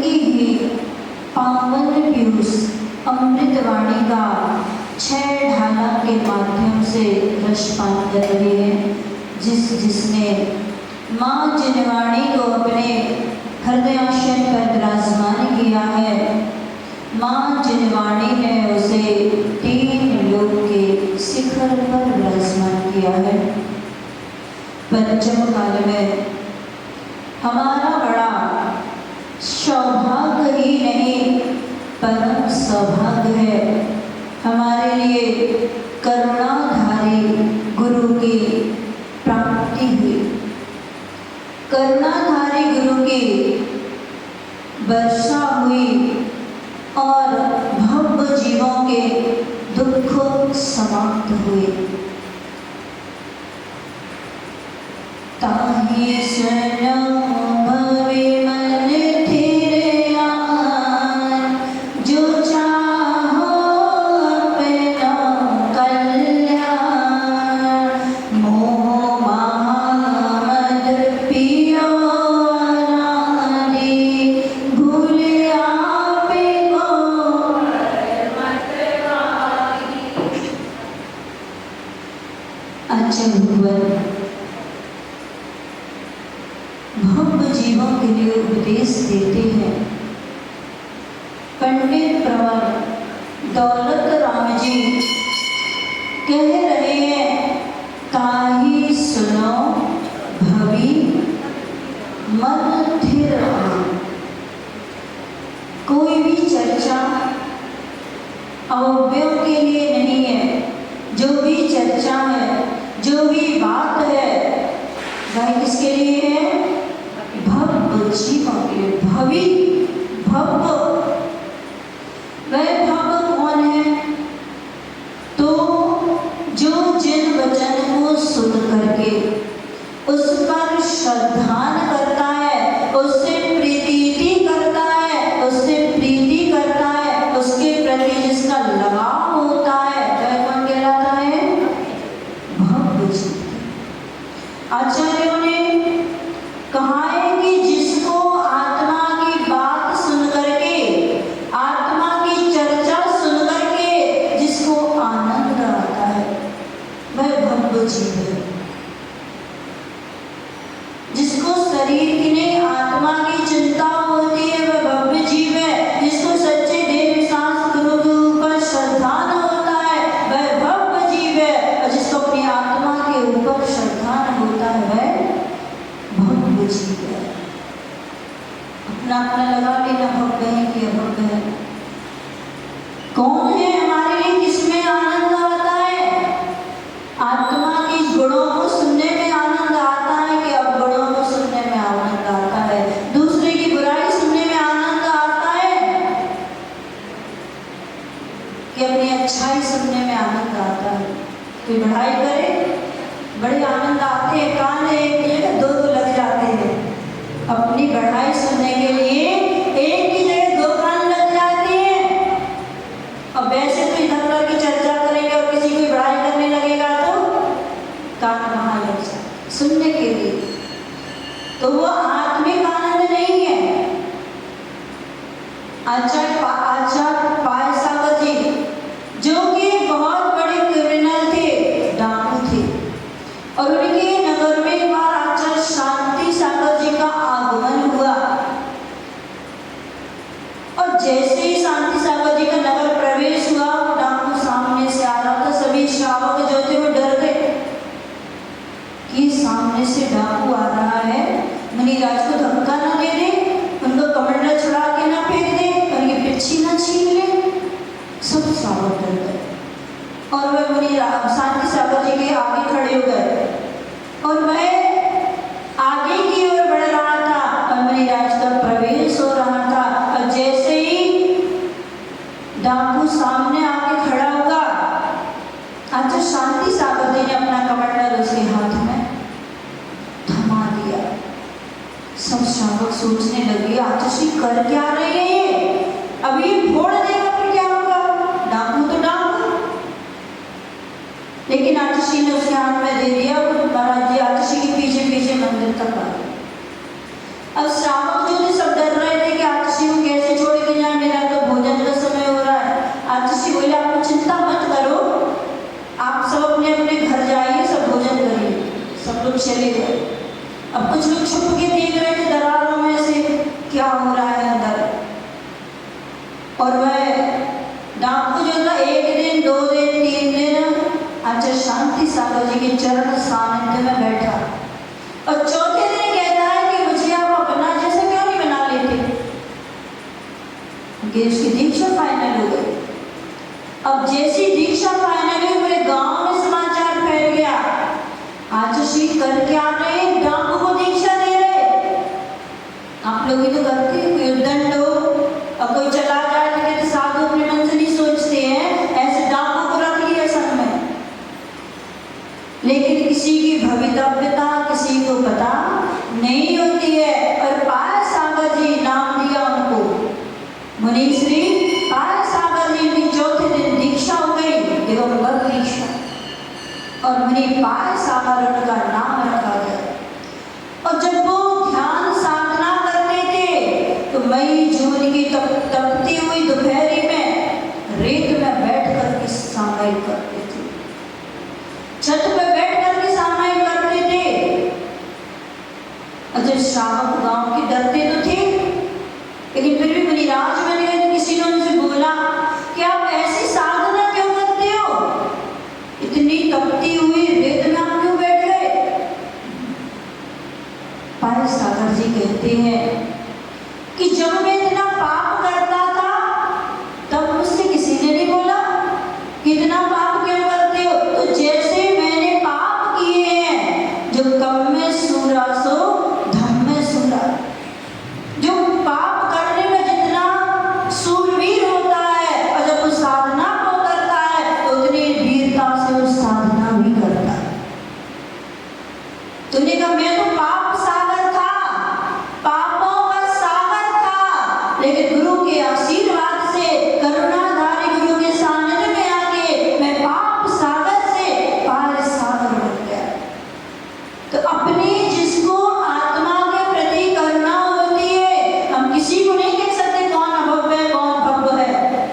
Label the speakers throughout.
Speaker 1: उनकी ही पावन पीयूष अमृतवाणी का 6 ढाला के माध्यम से रसपान कर रहे हैं। जिसने माँ जिनवाणी को अपने हृदयाशय पर विराजमान किया है, माँ जिनवाणी ने उसे 3 लोक के शिखर पर विराजमान किया है। पंचम काल में हमारा बड़ा सौभाग्य ही नहीं परम सौभाग्य है, हमारे लिए करुणाधारी गुरु की प्राप्ति हुई। करुणाधारी गुरु की वर्षा हुई और भव जीवों के दुख समाप्त हुए। ताहि सुनो भवे मन थिर आन, जो चाहो अपना कल्याण। मोह माया मद पियो अनादि, भूल आपे को अचल भुवन भव्य जीवों के लिए उपदेश देते हैं। पंडित प्रवर दौलत राम जी कह रहे हैं, ताहि सुनो भवी मन थिर आन। कोई भी चर्चा अव्ययों के लिए नहीं है। जो भी चर्चा है, जो भी बात है, वह किसके लिए है? भव जीवों के लिए। भवी भव, वह भव कौन है? तो जो जिन वचन को सुन करके उस पर श्रद्धान करता है, उससे प्रीति करता है, उससे प्रीति करता है, उसके प्रति जिसका लगाव होता है, वह कौन कहलाता है? भव जीव। आचार्यों ने कहा है कि जिसको आत्मा की बात सुन करके, आत्मा की चर्चा सुन करके जिसको आनंद आता है, वह भव्य जीव है। जिसको शरीर की नहीं आत्मा की चिंता होती है, वह भव्य जीव है। जिसको सच्चे देव सांस गुरु के ऊपर श्रद्धान होता है, वह भव्य जीव है। और जिसको अपनी आत्मा के ऊपर श्रद्धान होता है, वह भव्य जीव है। अपना अपना लगा लेना, भव्य है कि अभव्य है। कौन है हमारे लिए, किसमें आनंद आता है? आत्मा के गुणों को सुनने में आनंद आता है कि अवगुणों को सुनने में आनंद आता है? दूसरे की बुराई सुनने में आनंद आता है कि अपनी अच्छाई सुनने में आनंद आता है? कोई बढ़ाई करे, बड़े आनंद आते हैं, कान एक जगह दो लग जाते हैं। अपनी बढ़ाई सुनने के लिए एक की जगह 2 कान लग जाते हैं। अब वैसे तो इधर उधर की चर्चा करेंगे और किसी की बढ़ाई करने लगेगा तो कान वहां लग जाए सुनने के लिए। तो वो आत्मिक आनंद नहीं है। आचार्य पाल सागर जी, जो कि बहुत बड़े क्रिमिनल थे, डाकू थे, और उनके नगर में एक बार आचार्य शांति सागर जी का आगमन हुआ। और जैसे ही शांति सागर जी का नगर प्रवेश हुआ, वो डाकू सामने से आ रहा था। सभी श्रावक जो थे वो डर गए कि सामने से डाकू आ रहा है, मुनिराज को धक्का ना दे दे, उनको कमंडल छुड़ा के ना फेंक दे, उनकी पिच्छी ना छीन ले। सब श्रावक डर गए और वह मुनिराज शांति सागर जी के आगे खड़े हो गए और वह आगे की ओर बढ़ रहा था और मुनिराज का प्रवेश हो रहा था। और जैसे ही डाकू सामने आके खड़ा हुआ, अच्छा शांति सागर जी ने अपना कमंडल उसके हाथ में थमा दिया। सब श्रावक सोचने लगे, आचार्य कर क्या रहे हैं? अब ये फोड़ देगा फिर क्या होगा? डाकू तो डाकू। लेकिन आचार्य ने उसके हाथ में दे दिया। महाराज जी आचार्य के पीछे पीछे मंदिर तक आ गए। अब श्रावक जो थे सब डर रहे थे कि आचार्य क्या हो रहा है अंदर। और वह डाकू जो था 1 दिन 2 दिन 3 दिन आचार्य शांति सागर जी के चरण सानिध्य में बैठा और चौथे दिन कहता है कि मुझे आप अपना जैसे क्यों नहीं बना लेते, कि उसकी दीक्षा फाइनल हो गई। अब जैसी दीक्षा फाइनल हुई पूरे गांव में समाचार फैल गया, आचार्य श्री कर क्या रहे हैं, डाकू को दीक्षा दे रहे। आप लोग भी तो करते हैं, कोई उद्दंड हो और कोई चला जाए तो कहते साधु अपने मन से नहीं सोचते हैं, ऐसे डाकू को रख लिया संग में। लेकिन किसी की भवितव्यता किसी को पता नहीं होती है। और पाय सागर जी नाम दिया उनको, मुनीश्री पाय सागर जी की चौथे दिन दीक्षा हो गई, देखो बद दीक्षा, और मुनि पाय सागर उनका नाम रखा गया। और जब वो ध्यान साधना करते थे तो मई जून की तपती हुई दोपहरी में रेत में बैठ कर के सामायिक करते थे, छत पे बैठ कर के सामायिक करते थे। और जब श्रावक गांव के डरते तो थे, लेकिन फिर भी मुनिराज बन गए। तो किसी ने उनसे बोला कि आप ऐसी साधना क्यों करते हो, इतनी तपती हुई रेत में आप क्यों बैठ गए। पाय सागर जी कहते हैं कि जब मैं इतना पाप करता था तब मुझसे किसी ने नहीं बोला कि इतना पाप क्यों करते हो। तो जैसे मैंने पाप किए हैं, जो कम में सूरा सो धम में सूरा, जो पाप करने में जितना सूरवीर होता है और जब वो साधना को करता है तो उतनी वीरता से वो साधना भी करता है। तुमने कहा मैं तो पाप सागर था, पापों का सागर था, लेकिन गुरु के आशीर्वाद से, करुणाधारी गुरु के सानिध्य में आके मैं पाप सागर से पार सागर बन गया। तो अपनी जिसको आत्मा के प्रति करुणा होती है, हम किसी को नहीं कह सकते कौन अभव्य है कौन भव्य है,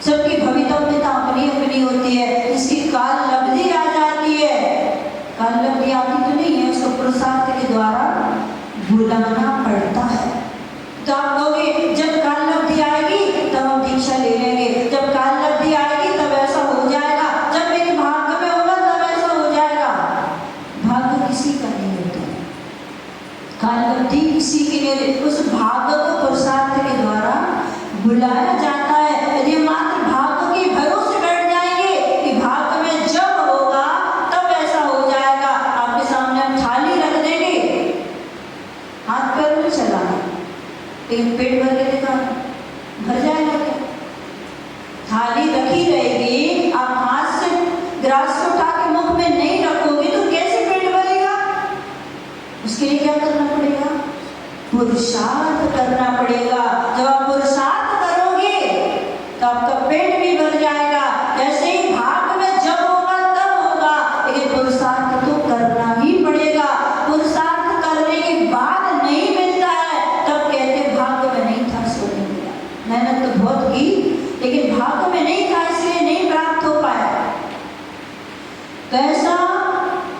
Speaker 1: सबकी भवितव्यता अपनी अपनी होती है। इसकी काल लब्धि आ जाती है, काल लब्धि आती तो नहीं है, उसको पुरुषार्थ के द्वारा बुलाना पड़ता है। तो आप कहोगे जब काल लब्धि आएगी तब हम दीक्षा ले लेंगे, जब काल लब्धि आएगी तब ऐसा हो जाएगा, जब मेरे भाग्य में होगा तब ऐसा हो जाएगा। भाग्य किसी का नहीं होता, काल लब्धि किसी के लिए, उस भाग्य को पुरुषार्थ के द्वारा बुलाया जाता है। यदि मात्र भाग्य के भरोसे बैठ जाएंगे कि भाग्य में जब होगा तब ऐसा हो जाएगा, आपके सामने हम थाली रख देंगे, हाथ पैर में चलाना, लेकिन पेट भर के देखा भर जाएगा क्या। थाली रखी रहेगी, आप हाथ से ग्रास को उठा के मुख में नहीं रखोगे तो कैसे पेट भरेगा। उसके लिए क्या करना पड़ेगा, पुरुषार्थ करना पड़ेगा। जब आप पुरुषार्थ करोगे तो आपका पेट भी भर जाएगा। जैसे ही भाग्य में जब होगा तब होगा, लेकिन पुरुषार्थ तो करना ही पड़ेगा। पुरुषार्थ करने के बाद नहीं मिलता है तब कहते भाग्य में नहीं था सो नहीं मिला, मेहनत तो बहुत की लेकिन भाग्य में नहीं था इसलिए नहीं प्राप्त हो पाया। कैसा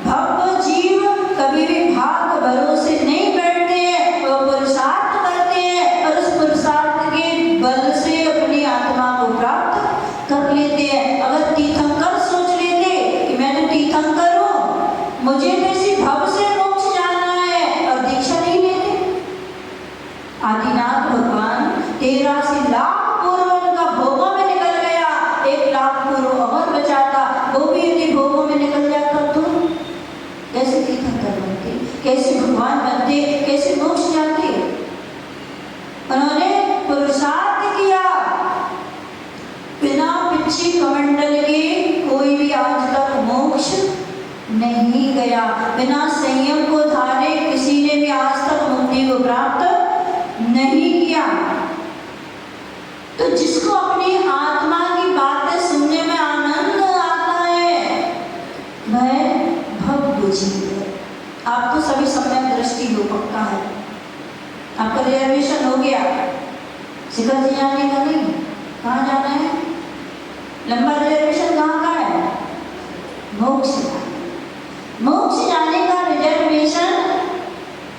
Speaker 1: भव्य जीव कभी भी भाग्य भरोसे नहीं बैठते हैं, वो पुरुषार्थ करते हैं और उस पुरुषार्थ के बल से अपनी आत्मा को प्राप्त कर लेते हैं। अगर तीर्थंकर सोच लेते कि मैं तो तीर्थंकर हूँ, मुझे तो इसी भव से मोक्ष जाना है और दीक्षा नहीं लेते। आदिनाथ भगवान 83 लाख पूर्व उनका भोगों में निकल गया, 1 लाख पूर्व और बचा था, वो भी यदि भोगों में निकल जाता तो कैसे तीर्थंकर बनते, कैसे भगवान बनते, कैसे मोक्ष जाते। उन्होंने पुरुषार्थ किया, बिना पिछी कमंडल के कोई भी आज तक मोक्ष नहीं गया, बिना संयम को धारे किसी ने भी आज तक मुक्ति को प्राप्त नहीं किया। तो जिसको अपनी आत्मा की बातें सुनने में आनंद आता है वह भव्य जीव है। आप तो सभी सम्यक दृष्टि हो, पक्का है, आपका रिजर्वेशन हो गया, शिखर जी जाने का नहीं, कहाँ जाना है, लंबा रिजर्वेशन कहाँ का है, मोक्ष जाने का रिजर्वेशन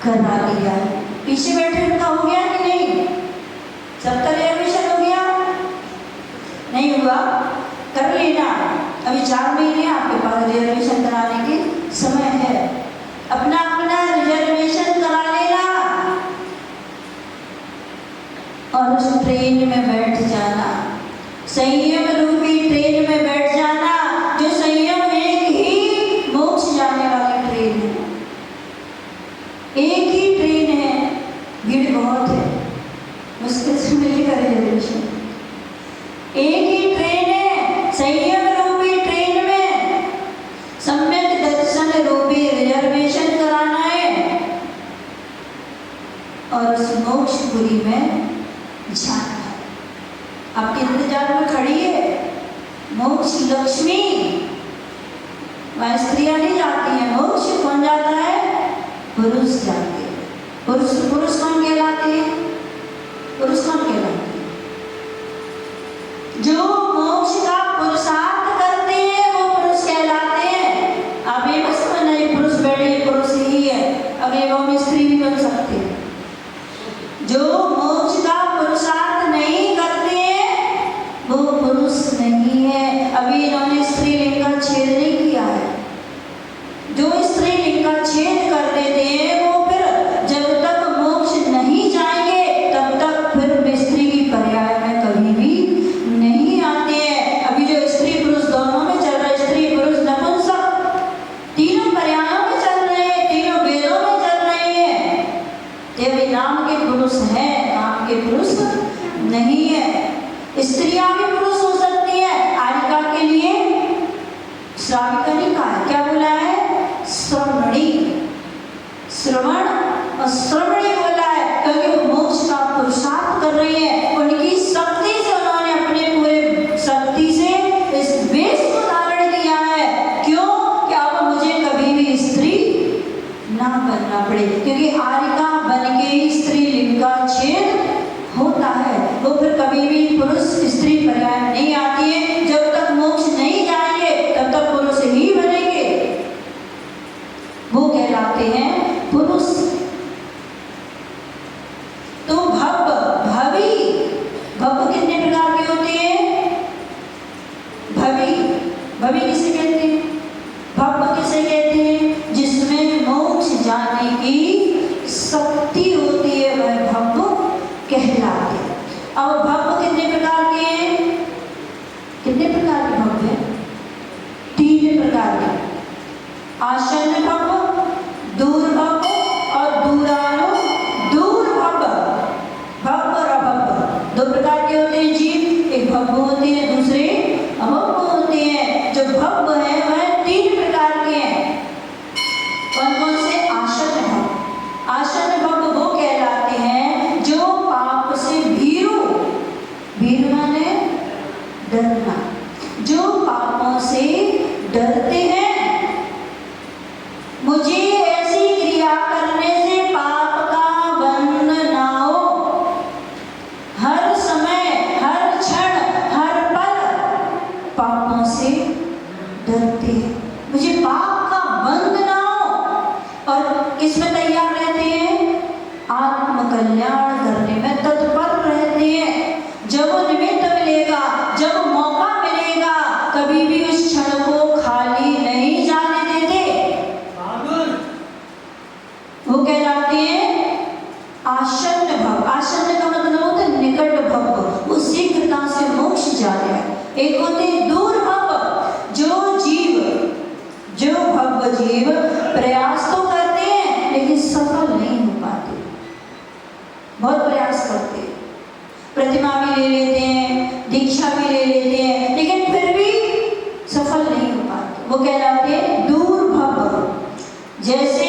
Speaker 1: करा दिया है। पीछे बैठे उनका हो गया कि नहीं? सबका रिजर्वेशन हो गया? नहीं हुआ? कर लेना, अभी 4 महीने आपके पास रिजर्वेशन कराने के समय है। अपना अपना रिजर्वेशन करा लेना और उस ट्रेन में बैठ जाना, संयम रूपी ट्रेन में बैठ जाना, जो संयम एक ही मोक्ष जाने वाली ट्रेन है। एक ही ट्रेन है, भीड़ बहुत है, मुश्किल से मिलेगा रिजर्वेशन। एक ही ट्रेन है, संयम रूपी ट्रेन में सम्यक दर्शन रूपी रिजर्वेशन कराना है और उस मोक्षपुरी में जाना है। आपके इंतजार में खड़ी है मोक्ष लक्ष्मी। वह स्त्रियां नहीं जाती हैं, मोक्ष कौन जाता है? पुरुष जाते हैं। पुरुष कौन कहलाते हैं? पुरुष कौन कहलाते हैं? जो मोक्ष का पुरुषार्थ करते हैं वो पुरुष कहलाते हैं। आप ये मत समझना ये पुरुष बैठे पुरुष ही है, अगले गाँव में स्त्री भी बन सकते हैं। जो मोक्ष का पुरुषार्थ नहीं करते हैं वो पुरुष नहीं है। अभी इन्होंने स्त्रीलिंग का छेद नहीं किया है। जो स्त्रीलिंग का छेद कर देते हैं वो फिर जब तक मोक्ष नहीं जाएंगे तब तक फिर स्त्री की पर्याय में कभी भी नहीं आते हैं। अभी जो स्त्री पुरुष दोनों में चल रहा है, स्त्री पुरुष नपुंसक तीनों पर्यायों में चल रहे हैं, तीनों वेदों में चल रहे हैं। ये भी नाम के पुरुष हैं, काम के पुरुष नहीं है। स्त्रियां भी पुरुष हो सकती है। आरिका के लिए श्राविका नहीं कहा है, क्या बोला है? श्रमणी, श्रवण और श्रमणी बोला है, क्योंकि वो मोक्ष का पुरुषार्थ कर रही है। उनकी शक्ति से उन्होंने अपने पूरे शक्ति से इस वेश को धारण किया है। क्यों? कि अब मुझे कभी भी स्त्री ना बनना पड़े, क्योंकि आरिका बन के ही स्त्रीलिंग का छेद होता है। वो फिर कभी भी पुरुष स्त्री पर्याय नहीं आती है। जब तक मोक्ष नहीं जाएंगे तब तक पुरुष ही बनेंगे, वो कहलाते हैं पुरुष। तो भव भवी, भव कितने प्रकार के होते हैं? भवी, भवी किसे कहते हैं? भव किसे कहते हैं? जिसमें मोक्ष जाने की शक्ति होती है वह भव कहलाते हैं। अब भव कितने प्रकार के हैं? कितने प्रकार के भव हैं? 3 प्रकार के। आसन्न भव, दूर भव और दूरानु दूर भव। भव और अभव 2 प्रकार के होते हैं जीव। एक भव होते हैं, दूसरे अभव होते हैं। जो भव है वह 3 प्रकार के हैं। कौन कौन से? आसन्न भव। आसन्न भव वो कहलाते हैं जो पाप से भीरु, भीरु माने डरना, जो पापों से डरते हैं। मुझे ऐसी क्रिया करने से पाप का बंध ना हो। हर समय, हर क्षण, हर पल पापों से डरते हैं, मुझे पाप का बंध ना हो। और किसमें तैयार रहते हैं? आत्मकल्याण करने में तत्पर रहते हैं। जब निमित्त मिलेगा, जब मौका मिलेगा, कभी भी उस क्षण को खाली नहीं जाने देते। वो कहलाते हैं आसन्न भव। आसन्न का मतलब होता है निकट भव, वो शीघ्रता से मोक्ष जा रहा है। एक होते हैं दूर भव, जो भव जीव प्रयास तो करते हैं लेकिन सफल नहीं हो पाते। बहुत प्रयास करते हैं, प्रतिमा भी ले लेते हैं, दीक्षा भी ले लेते हैं, लेकिन फिर भी सफल नहीं हो पाते। वो कहलाते हैं दूर भव। जैसे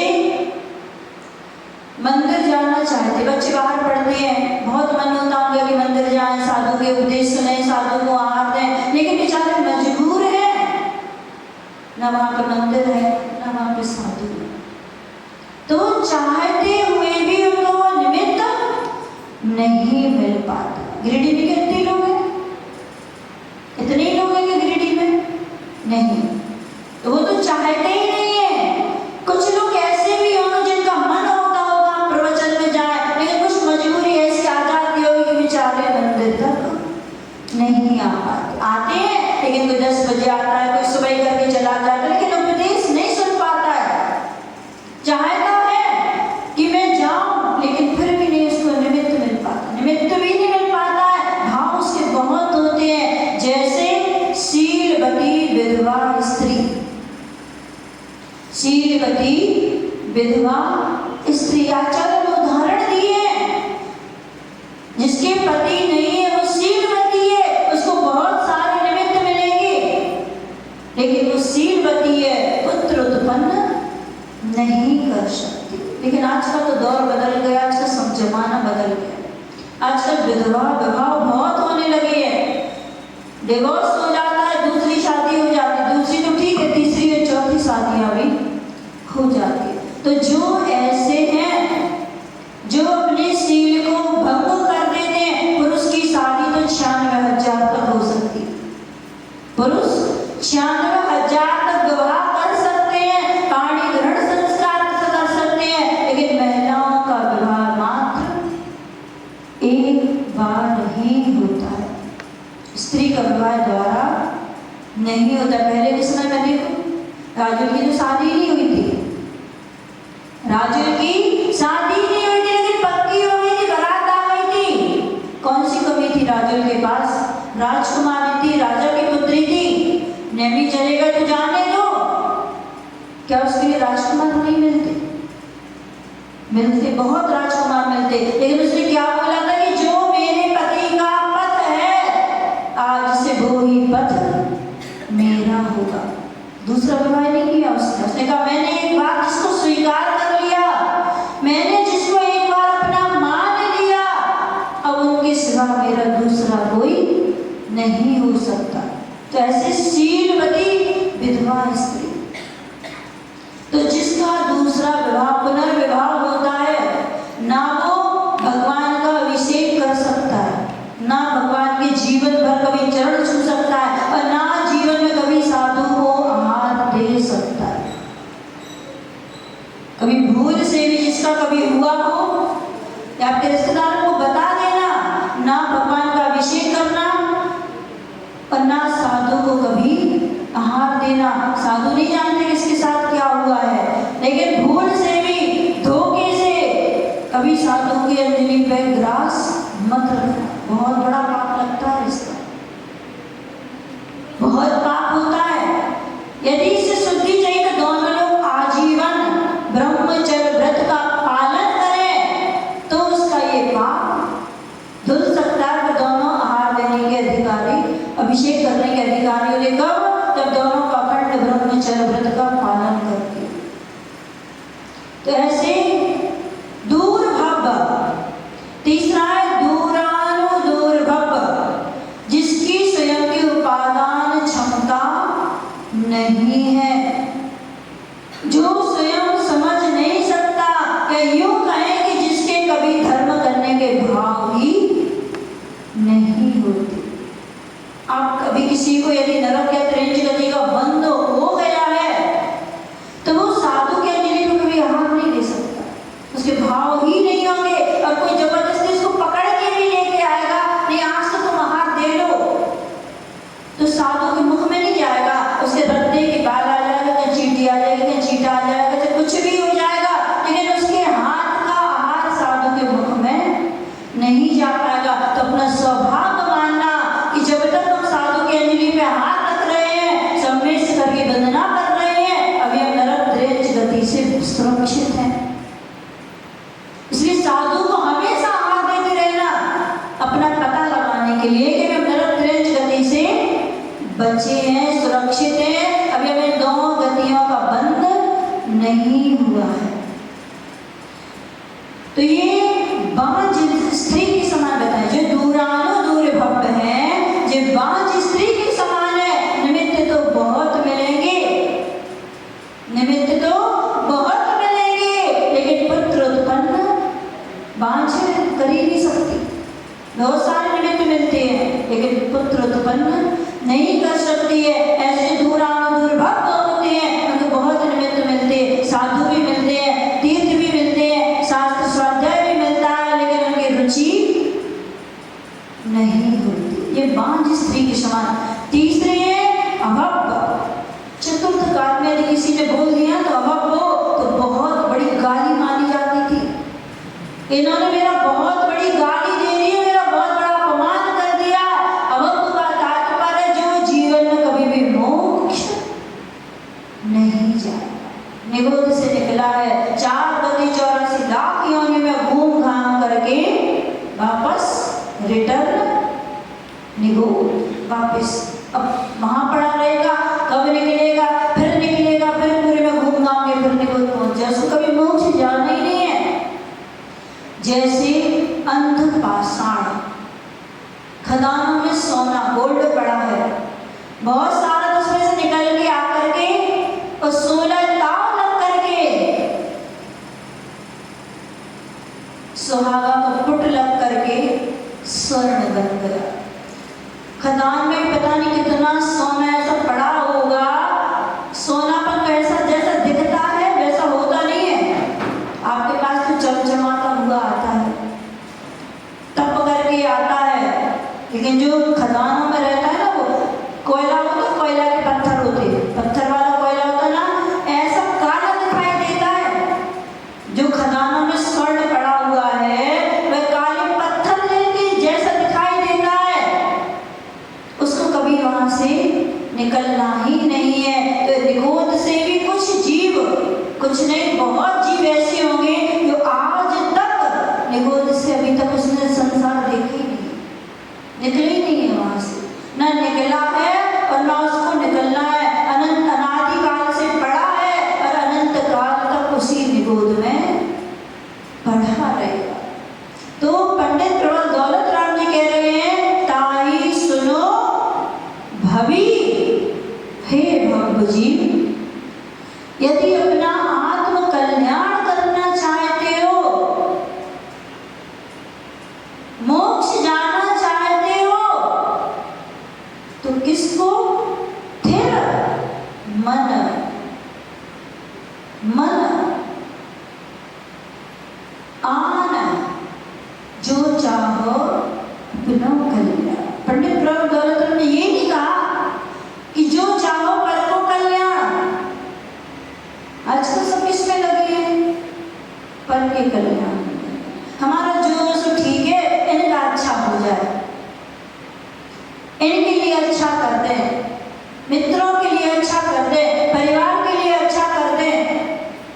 Speaker 1: मंदिर जाना चाहते बच्चे, बाहर पढ़ते हैं, बहुत मन होता उनका कि मंदिर जाएं, साधु के उपदेश सुने, साधु को आहार दें, लेकिन बेचारे मजबूर हैं, न वहाँ पे मंदिर है न वहाँ पे साधु है। तो चाहते हुए भी उनको निमित्त नहीं मिल पाता। गिरिडीह में कितने लोग हैं? इतने ही लोग हैं कि गिरिडीह में? नहीं, तो वो तो चाहते ही नहीं है। कुछ लोग ऐसे भी होंगे जिनका मन होता होगा प्रवचन में जाए, कोई 10 बजे आता है, कोई सुबह करके चला जाता है, लेकिन उपदेश नहीं सुन पाता है। चाहता है कि मैं जाऊं, लेकिन फिर भी नहीं उसको निमित्त मिल पाता, निमित्त भी नहीं मिल पाता है। भाव उसके बहुत होते हैं, जैसे शीलवती विधवा स्त्री। शीलवती विधवा स्त्री आचार्य ने उदाहरण दिए, जिसके पति नहीं है वो शीलवती है, उसको बहुत सारे निमित्त मिलेंगे, लेकिन वो शीलवती है, पुत्र उत्पन्न नहीं कर सकती। लेकिन आज का तो दौर बदल गया, आज का सब जमाना बदल गया। आजकल विधवा विवाह बहुत होने लगे हैं, डिवोर्स हो जाता है, दूसरी शादी हो जाती है, दूसरी तो ठीक है, तीसरी और चौथी शादियां भी हो जाती है। तो जो ऐसे हैं जो अपने शील को भंग कर देते हैं, पुरुष की शादी तो 96,000 तक हो सकती है, पुरुष 96,000 तक विवाह कर सकते हैं, पाणी ग्रहण संस्कार कर सकते हैं, लेकिन महिलाओं का विवाह मात्र एक बार ही होता है। स्त्री का विवाह द्वारा नहीं होता। पहले के समय में देखो, राजुल की तो शादी नहीं हुई थी, राजुल की शादी नहीं हुई थी, लेकिन पक्की हो गई थी, बारात आ गई थी। कौन सी कमी थी राजुल के पास? राजकुमारी थी, राजा की पुत्री थी, नेमी चले गए तो जाने दो। क्या उसके लिए राजकुमार नहीं मिलते? मिलते, बहुत राजकुमार मिलते, लेकिन उसने क्या बोला था कि जो मेरे पति का पथ है, आज से वो ही पथ मेरा होगा। दूसरा विवाह नहीं किया उसने कहा मैंने एक बार जिसको स्वीकार कर लिया, मैंने जिसको एक बार अपना मान लिया, अब उनके सिवा मेरा दूसरा कोई नहीं हो सकता। तो ऐसे शीलवती विधवा स्त्री, तो जिसका दूसरा विवाह पुनर्विवाह होता है, ना वो भगवान का अभिषेक कर सकता है, ना भगवान के जीवन भर कभी चरण छू सकता है, और ना जीवन में कभी साधु को आहार दे सकता है। कभी भूल से भी जिसका कभी हुआ हो, या आपके रिश्तेदारों को बता देना, ना भगवान का अभिषेक करना और ना साधु को कभी आहार देना। साधु नहीं जानते किसके साथ क्या हुआ है, लेकिन भूल से भी, धोखे से कभी साधु की अंजलि पे ग्रास मत रखना, बहुत बड़ा पाप लगता है इसका, बहुत पाप होता है। यदि इससे शुद्धि चाहिए तो दोनों लोग आजीवन ब्रह्मचर्य व्रत का पालन करें, तो उसका ये पाप धुल सकता है। तो दोनों आहार देने के अधिकारी, अभिषेक करने के अधिकारी होने कब? जब दोनों का अखंड ब्रह्मचर्य व्रत का पालन करके। तो ऐसे दूर्भव, तीसरा है दूरानुदूर्भव, जिसकी स्वयं की उपादान क्षमता नहीं है, जो स्वयं समझ नहीं सकता, या यूं कहें कि जिसके कभी धर्म करने के भाव ही नहीं होते। आप कभी किसी को यदि नरक या त्रेंच गति का बंध हो गया है, तो वो साधु के अंजलि को कभी आहार नहीं दे सकता, उसके भाव ही नहीं होंगे। और कोई जबरदस्ती उसको पकड़ के भी लेके आएगा, नहीं आज तो तुम आहार दे लो, तो साधु के मुख में नहीं जाएगा, उसके रत्ते के बाल आ जाएगा, कहीं चींटी आ जाएगी, कहीं चींटा आ जाएगा, तो कुछ भी हो जाएगा, लेकिन उसके हाथ का आहार साधु के मुख में नहीं जा पाएगा। तो अपना सौभाग्य मानना कि जब तक हम साधु की अंजलि पे हाथ रख रहे हैं, सम्मेश करके वंदना कर रहे हैं, अभी हम नरक त्रेंच गति से सुरक्षित हैं। इसलिए साधु को हमेशा आहार देते रहना, अपना पता लगाने के लिए कि हम नरक त्रेंच गति से बचे हैं, सुरक्षित हैं, अभी हमें दोनों गतियों का बंध नहीं हुआ है। तो ये बांझ स्त्री के समान बताए, जो दूरानुदूर्भव है, जो बांझ स्त्री के समान है। निमित्त तो बहुत मिलेंगे, निमित्त तो बहुत मिलेंगे, लेकिन पुत्र उत्पन्न बांझ कर ही नहीं सकती। बहुत सारे निमित्त मिलते हैं, लेकिन पुत्र उत्पन्न नहीं कर सकती है। ऐसे दूरानुदूर्भव होते हैं, उनको बहुत निमित्त मिलते हैं, साधु भी मिलते हैं, तीर्थ भी मिलते हैं, शास्त्र स्वाध्याय भी मिलता है, लेकिन उनकी रुचि नहीं होती। ये बांझ स्त्री के समान। तीसरे है इन्होंने मेरा बहुत बड़ी गाली दे दी है, मेरा बहुत बड़ा अपमान कर दिया। अब का तात्पर्य जो जीवन में कभी भी मोक्ष नहीं जाएगा। निगोद से निकला है 4,84 लाख योनि में घूम घाम करके वापस रिटर्न निगोद वापस। अब वहां पड़ा रहेगा, कब निकलेगा, फिर निकलेगा, फिर पूरे में घूम घाम के फिर निगोद पहुंच जाए। उसको कभी मोक्ष जाना ही नहीं है। जैसे अंध पाषाण, खदानों में सोना गोल्ड पड़ा है, बहुत सारा उसमें से निकल के आकर के और 16 ताव लग करके सुहागा का पुट लग करके स्वर्ण बन गया। खदान में पता नहीं कितना सोना ऐसा पड़ा होगा, सोनापन कैसा जैसा दिखता है वैसा होता नहीं है। आपके पास तो चमचमाता हुआ आता है, तप करके आता है, लेकिन जो खदानों में रहता है ना, वो कोयला होता, कोयला के पत्थर होते, पत्थर वाला कोयला होता ना, ऐसा काला दिखाई देता है। जो खदानों में स्वर्ण पड़ा हुआ है वह काले पत्थर जैसा दिखाई देता है, उसको कभी वहां से निकलना ही नहीं है। तो निगोद से भी कुछ जीव, कुछ नहीं बहुत जीव ऐसे होंगे जो आज तक निगोद से अभी तक उसने संसार देखा ही नहीं, निकले ही नहीं है वहां से, न निकला है और न उसको निकलना है। अनंत अनादि काल से पड़ा है और अनंत काल तक उसी निगोद में पढ़ा रहेगा। तो पंडित प्रबल दौलत राम जी कह रहे हैं, ताई सुनो भवी हे भवजीव, यदि अपना आत्म कल्याण करना चाहते हो, मोक्ष जाना चाहते हो, तो किसको? थिर मन, मन आन जो चाहो अपना कल्याण। पंडित प्रभु दौलत ने ये नहीं कहा कि जो चाहो पर को कल्याण। आजकल सब इसमें लगे हैं पर के कल्याण, हमारा जो सो ठीक है, इनका अच्छा हो जाए, इनके लिए अच्छा कर दे, मित्रों के लिए अच्छा कर दे, परिवार के लिए अच्छा कर दे,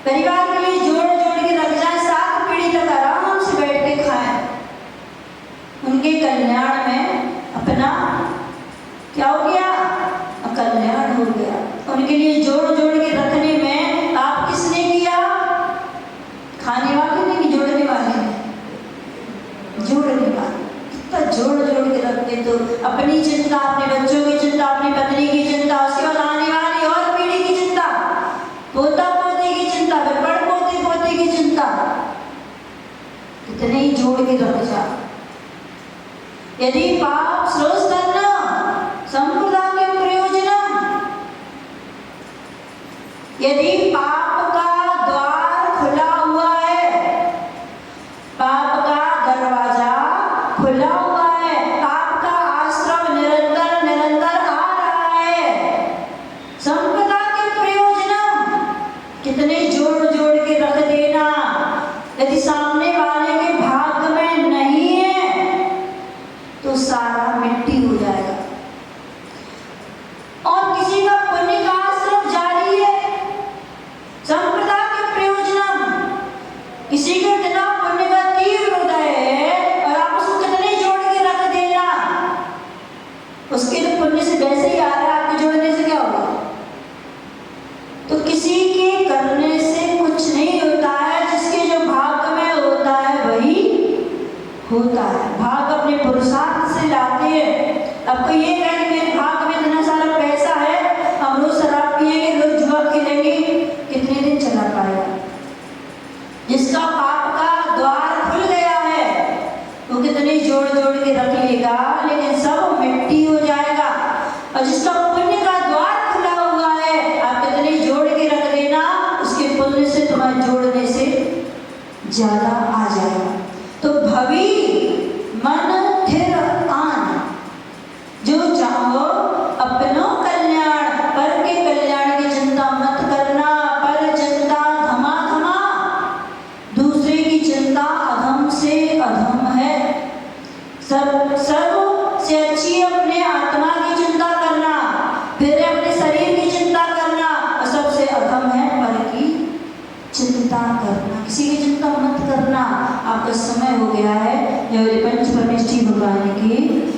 Speaker 1: परिवार के लिए जोड़ जोड़ के रख जाए, 7 पीढ़ी तक आराम से बैठ के खाएं। उनके कल्याण में अपना क्या हो गया? कल्याण हो गया। उनके लिए जोड़ जोड़ के रखने में आप किसने किया? खाने वाले ने कि जोड़ने वाले ने? जोड़ने वाले। कितना जोड़ जोड़ के रखते, तो अपनी चिंता, अपने बच्चों की चिंता, अपनी पत्नी की चिंता, उसके बाद आने वाली और पीढ़ी की चिंता, पोता पोते की चिंता, फिर बड़ पोते पोते की चिंता, इतने ही जोड़ के रख जा। यदि पाप श्रोत करना संप्रदाय के प्रयोजन, यदि पाप का द्वार खुला हुआ है, पाप का दरवाजा खुला हुआ है, पाप का आश्रम निरंतर निरंतर आ रहा है, संप्रदाय के प्रयोजन कितने जोड़ जोड़ के रख देना। यदि सामने वाले के भाग में नहीं है तो सारा मिट्टी हो जाएगा। और किसी का पुण्य का आश्रम जारी है, संप्रदाय के प्रयोजन, किसी का इतना पुण्य का तीव्र हृदय है और आप उसको कितने जोड़ के रख देना, उसके तो पुण्य से वैसे ही आ रहा है, आपके जोड़ने से क्या होगा? तो किसी के करने से कुछ नहीं होता है, जिसके जो भाग में होता है वही होता है। भाग अपने पुरुषार्थ से लाते हैं। अब कोई ये कहे कि मेरे भाग में इतना सारा पैसा है, हम रोज शराब पिएंगे, रोज जुआ खेलेंगे, कितने दिन चला पाएगा? जिसका पाप का द्वार खुल गया है वो कितने जोड़ जोड़ के रख लेगा, लेकिन सब मिट्टी हो जाएगा। और जिसका पुण्य का द्वार खुला हुआ है, आप कितने जोड़ के रख देना, उसके पुण्य से तुम्हारे जोड़ने से ज्यादा आ जाएगा। तो भवी मन थिर आन, जो चाहो अपनो कल्याण, पर के कल्याण की चिंता मत करना। पर चिंता धमा धमा, दूसरे की चिंता अधम से चिंता करना, किसी की चिंता मत करना, आपका समय हो गया है जब पंच परमेष्ठी भगवान की